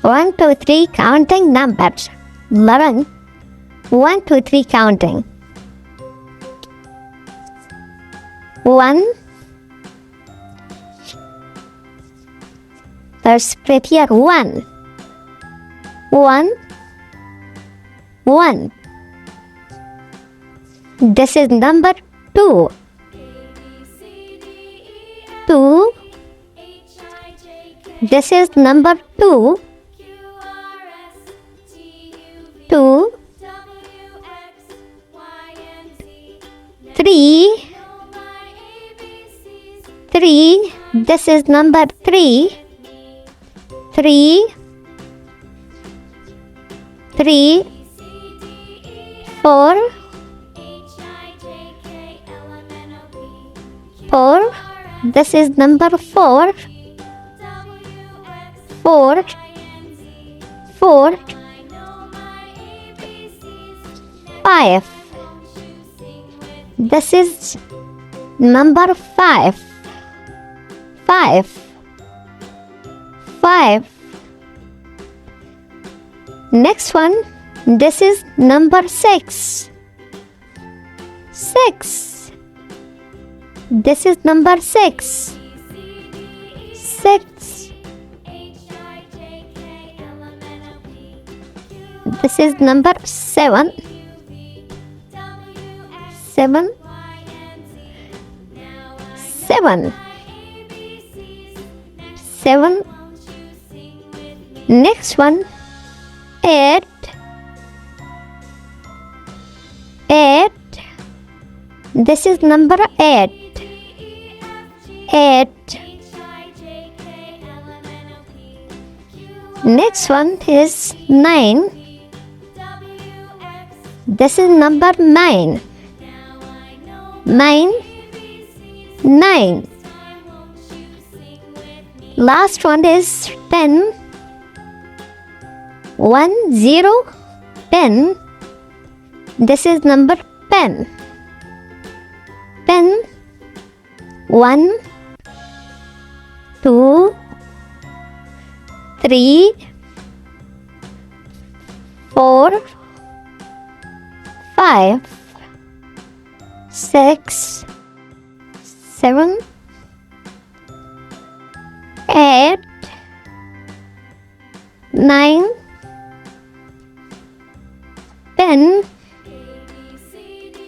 1, 2, 3 counting numbers. 11. 1, 2, 3 counting. 1. Let's spread here. 1. 1. 1. This is number 2. 2. This is number 2. 2. 3. 3. This is number 3. 3. 3. 4. 4. This is number 4. 4. 4. 5. This is number 5. 5. 5. Next one, this is number 6. 6. This is number 6. 6. This is number 7. 7. 7. 7. Next one, 8. 8. This is number 8. 8. Next one is 9. This is number 9. 9. 9. Last one is 10. 1, 0, 10. This is number 10. 10. 1, 2, 3, 4, 5, 6, 7, 8, 9, 10.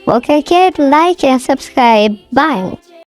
Okay, kid, like and subscribe. Bye.